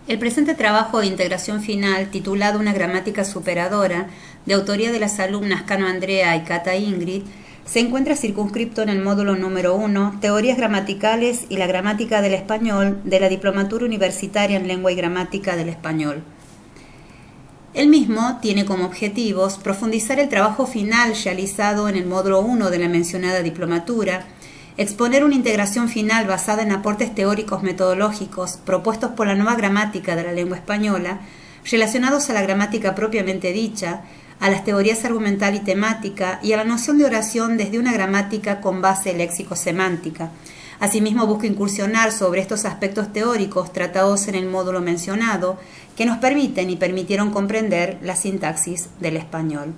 El presente trabajo de integración final, titulado Una gramática superadora, de autoría de las alumnas Cano Andrea y Cata Ingrid, se encuentra circunscripto en el módulo número 1, Teorías gramaticales y la gramática del español, de la Diplomatura Universitaria en Lengua y Gramática del Español. El mismo tiene como objetivos profundizar el trabajo final realizado en el módulo 1 de la mencionada diplomatura, exponer una integración final basada en aportes teóricos metodológicos propuestos por la nueva gramática de la lengua española, relacionados a la gramática propiamente dicha, a las teorías argumental y temática y a la noción de oración desde una gramática con base léxico-semántica. Asimismo, busca incursionar sobre estos aspectos teóricos tratados en el módulo mencionado que nos permiten y permitieron comprender la sintaxis del español.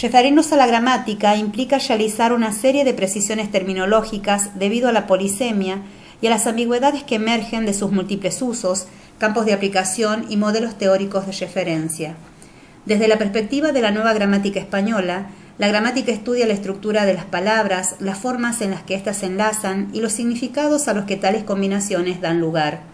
Referirnos a la gramática implica realizar una serie de precisiones terminológicas debido a la polisemia y a las ambigüedades que emergen de sus múltiples usos, campos de aplicación y modelos teóricos de referencia. Desde la perspectiva de la nueva gramática española, la gramática estudia la estructura de las palabras, las formas en las que éstas se enlazan y los significados a los que tales combinaciones dan lugar.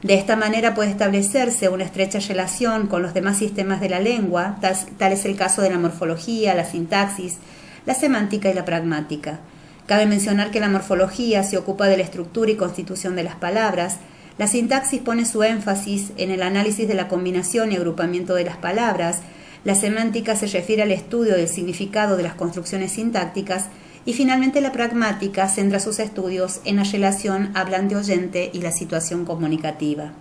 De esta manera puede establecerse una estrecha relación con los demás sistemas de la lengua, tal es el caso de la morfología, la sintaxis, la semántica y la pragmática. Cabe mencionar que la morfología se ocupa de la estructura y constitución de las palabras, la sintaxis pone su énfasis en el análisis de la combinación y agrupamiento de las palabras, la semántica se refiere al estudio del significado de las construcciones sintácticas y finalmente la pragmática centra sus estudios en la relación hablante-oyente y la situación comunicativa.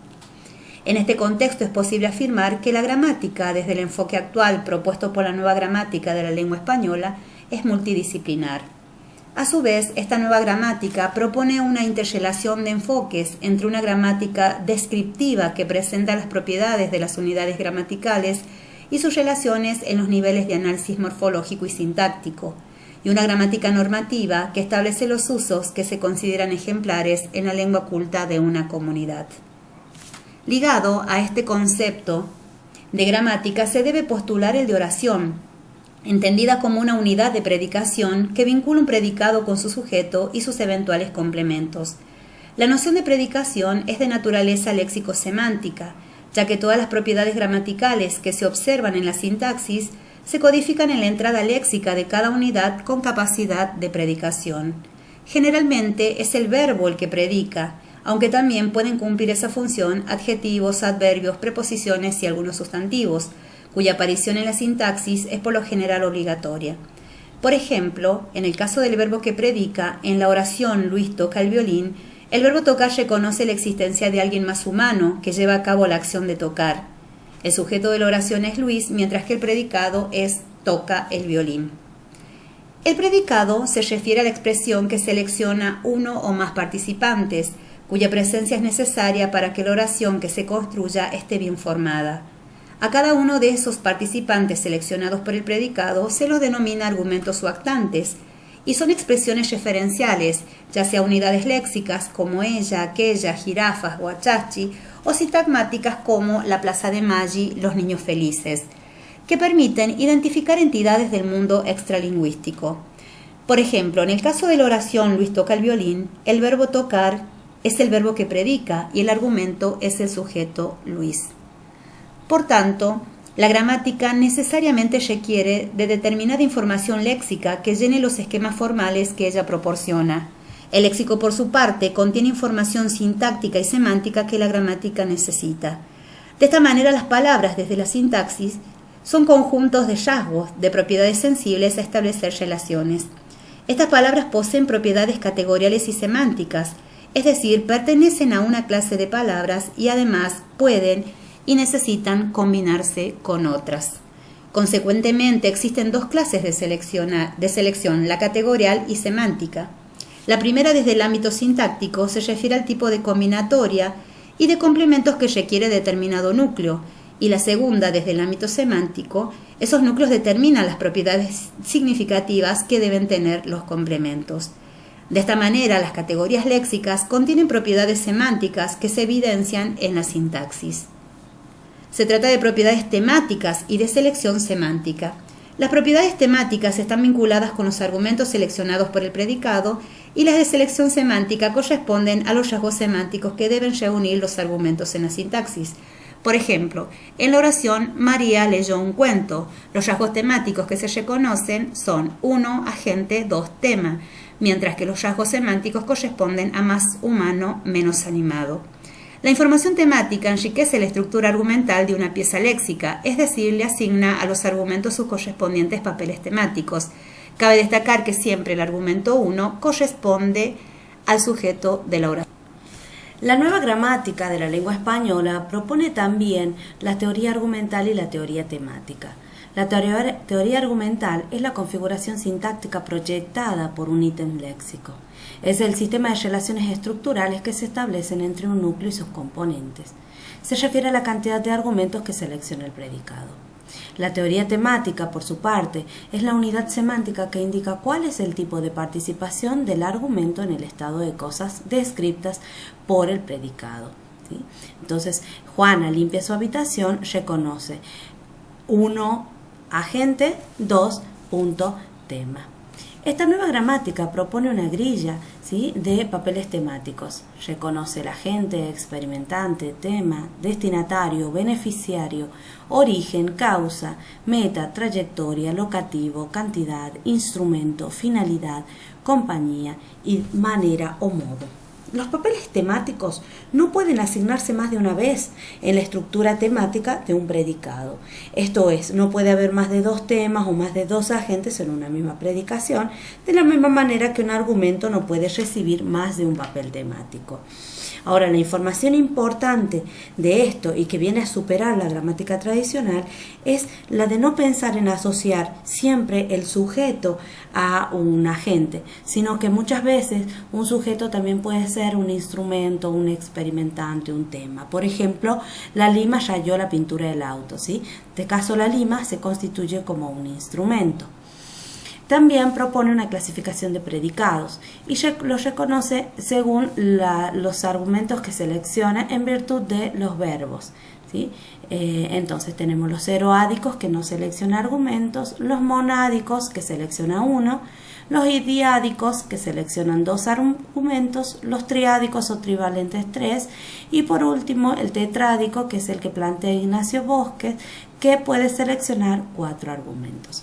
En este contexto es posible afirmar que la gramática, desde el enfoque actual propuesto por la nueva gramática de la lengua española, es multidisciplinar. A su vez, esta nueva gramática propone una interrelación de enfoques entre una gramática descriptiva que presenta las propiedades de las unidades gramaticales y sus relaciones en los niveles de análisis morfológico y sintáctico, y una gramática normativa que establece los usos que se consideran ejemplares en la lengua culta de una comunidad. Ligado a este concepto de gramática se debe postular el de oración, entendida como una unidad de predicación que vincula un predicado con su sujeto y sus eventuales complementos. La noción de predicación es de naturaleza léxico-semántica, ya que todas las propiedades gramaticales que se observan en la sintaxis se codifican en la entrada léxica de cada unidad con capacidad de predicación. Generalmente es el verbo el que predica, aunque también pueden cumplir esa función adjetivos, adverbios, preposiciones y algunos sustantivos, cuya aparición en la sintaxis es por lo general obligatoria. Por ejemplo, en el caso del verbo que predica, en la oración Luis toca el violín, el verbo tocar reconoce la existencia de alguien más humano que lleva a cabo la acción de tocar. El sujeto de la oración es Luis, mientras que el predicado es toca el violín. El predicado se refiere a la expresión que selecciona uno o más participantes, cuya presencia es necesaria para que la oración que se construya esté bien formada. A cada uno de esos participantes seleccionados por el predicado se los denomina argumentos o actantes, y son expresiones referenciales, ya sea unidades léxicas como ella, aquella, jirafas, guachachi, o sintagmáticas como la plaza de Maggi, los niños felices, que permiten identificar entidades del mundo extralingüístico. Por ejemplo, en el caso de la oración Luis toca el violín, el verbo tocar es el verbo que predica y el argumento es el sujeto Luis. Por tanto, la gramática necesariamente requiere de determinada información léxica que llene los esquemas formales que ella proporciona. El léxico, por su parte, contiene información sintáctica y semántica que la gramática necesita. De esta manera, las palabras, desde la sintaxis, son conjuntos de rasgos, de propiedades sensibles a establecer relaciones. Estas palabras poseen propiedades categoriales y semánticas, es decir, pertenecen a una clase de palabras y además pueden y necesitan combinarse con otras. Consecuentemente, existen dos clases de selección, la categorial y semántica. La primera, desde el ámbito sintáctico, se refiere al tipo de combinatoria y de complementos que requiere determinado núcleo, y la segunda, desde el ámbito semántico, esos núcleos determinan las propiedades significativas que deben tener los complementos. De esta manera, las categorías léxicas contienen propiedades semánticas que se evidencian en la sintaxis. Se trata de propiedades temáticas y de selección semántica. Las propiedades temáticas están vinculadas con los argumentos seleccionados por el predicado y las de selección semántica corresponden a los rasgos semánticos que deben reunir los argumentos en la sintaxis. Por ejemplo, en la oración María leyó un cuento. Los rasgos temáticos que se reconocen son 1, agente, 2, tema, mientras que los rasgos semánticos corresponden a más humano, menos animado. La información temática enriquece la estructura argumental de una pieza léxica, es decir, le asigna a los argumentos sus correspondientes papeles temáticos. Cabe destacar que siempre el argumento 1 corresponde al sujeto de la oración. La nueva gramática de la lengua española propone también la teoría argumental y la teoría temática. La teoría argumental es la configuración sintáctica proyectada por un ítem léxico. Es el sistema de relaciones estructurales que se establecen entre un núcleo y sus componentes. Se refiere a la cantidad de argumentos que selecciona el predicado. La teoría temática, por su parte, es la unidad semántica que indica cuál es el tipo de participación del argumento en el estado de cosas descritas por el predicado, ¿sí? Entonces, Juana limpia su habitación, reconoce 1, agente, 2, punto, tema. Esta nueva gramática propone una grilla, ¿sí?, de papeles temáticos. Reconoce el agente, experimentante, tema, destinatario, beneficiario, origen, causa, meta, trayectoria, locativo, cantidad, instrumento, finalidad, compañía y manera o modo. Los papeles temáticos no pueden asignarse más de una vez en la estructura temática de un predicado. Esto es, no puede haber más de 2 temas o más de 2 agentes en una misma predicación, de la misma manera que un argumento no puede recibir más de un papel temático. Ahora, la información importante de esto y que viene a superar la gramática tradicional es la de no pensar en asociar siempre el sujeto a un agente, sino que muchas veces un sujeto también puede ser un instrumento, un experimentante, un tema. Por ejemplo, la lima rayó la pintura del auto, ¿sí? En este caso, la lima se constituye como un instrumento. También propone una clasificación de predicados y los reconoce según los argumentos que selecciona en virtud de los verbos, ¿sí? Entonces tenemos los eroádicos que no seleccionan argumentos, los monádicos que selecciona 1, los diádicos que seleccionan 2 argumentos, los triádicos o trivalentes 3 y por último el tetrádico, que es el que plantea Ignacio Bosques, que puede seleccionar 4 argumentos.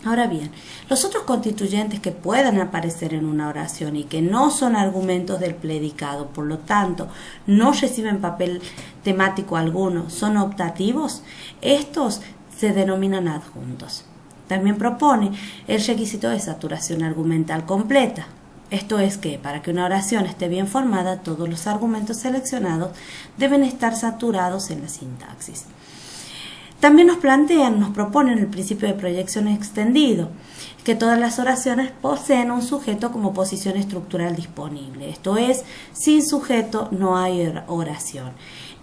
Ahora bien, los otros constituyentes que puedan aparecer en una oración y que no son argumentos del predicado, por lo tanto, no reciben papel temático alguno, son optativos, estos se denominan adjuntos. También propone el requisito de saturación argumental completa. Esto es que, para que una oración esté bien formada, todos los argumentos seleccionados deben estar saturados en la sintaxis. También nos proponen el principio de proyección extendido, que todas las oraciones poseen un sujeto como posición estructural disponible. Esto es, sin sujeto no hay oración.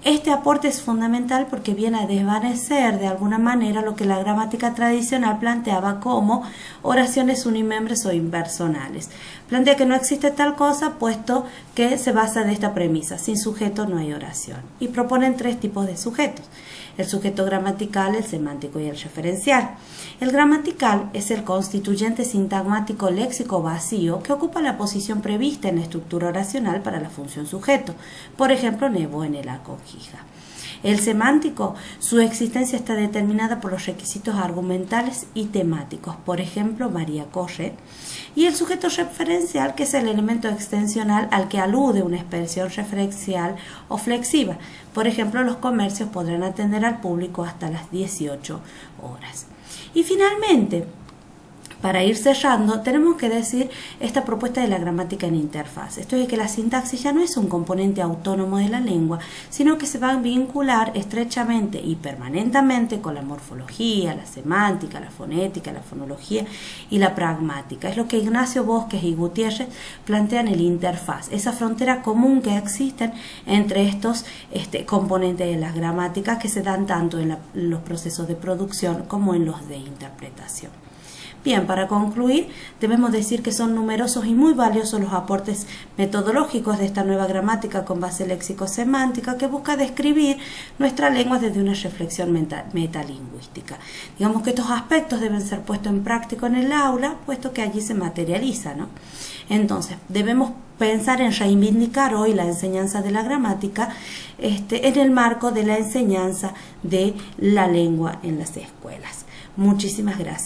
Este aporte es fundamental porque viene a desvanecer de alguna manera lo que la gramática tradicional planteaba como oraciones unimembres o impersonales. Plantea que no existe tal cosa puesto que se basa de esta premisa, sin sujeto no hay oración. Y proponen 3 tipos de sujetos: el sujeto gramatical, el semántico y el referencial. El gramatical es el constituyente sintagmático léxico vacío que ocupa la posición prevista en la estructura oracional para la función sujeto. Por ejemplo, nevó en el Acogija. El semántico, su existencia está determinada por los requisitos argumentales y temáticos. Por ejemplo, María corre. Y el sujeto referencial, que es el elemento extensional al que alude una expresión referencial o flexiva. Por ejemplo, los comercios podrán atender al público hasta las 18 horas. Y finalmente, para ir cerrando, tenemos que decir esta propuesta de la gramática en interfaz. Esto es que la sintaxis ya no es un componente autónomo de la lengua, sino que se va a vincular estrechamente y permanentemente con la morfología, la semántica, la fonética, la fonología y la pragmática. Es lo que Ignacio Bosques y Gutiérrez plantean en el interfaz, esa frontera común que existen entre estos componentes de las gramáticas que se dan tanto en los procesos de producción como en los de interpretación. Bien, para concluir, debemos decir que son numerosos y muy valiosos los aportes metodológicos de esta nueva gramática con base léxico-semántica que busca describir nuestra lengua desde una reflexión metalingüística. Digamos que estos aspectos deben ser puestos en práctica en el aula, puesto que allí se materializa, ¿no? Entonces, debemos pensar en reivindicar hoy la enseñanza de la gramática en el marco de la enseñanza de la lengua en las escuelas. Muchísimas gracias.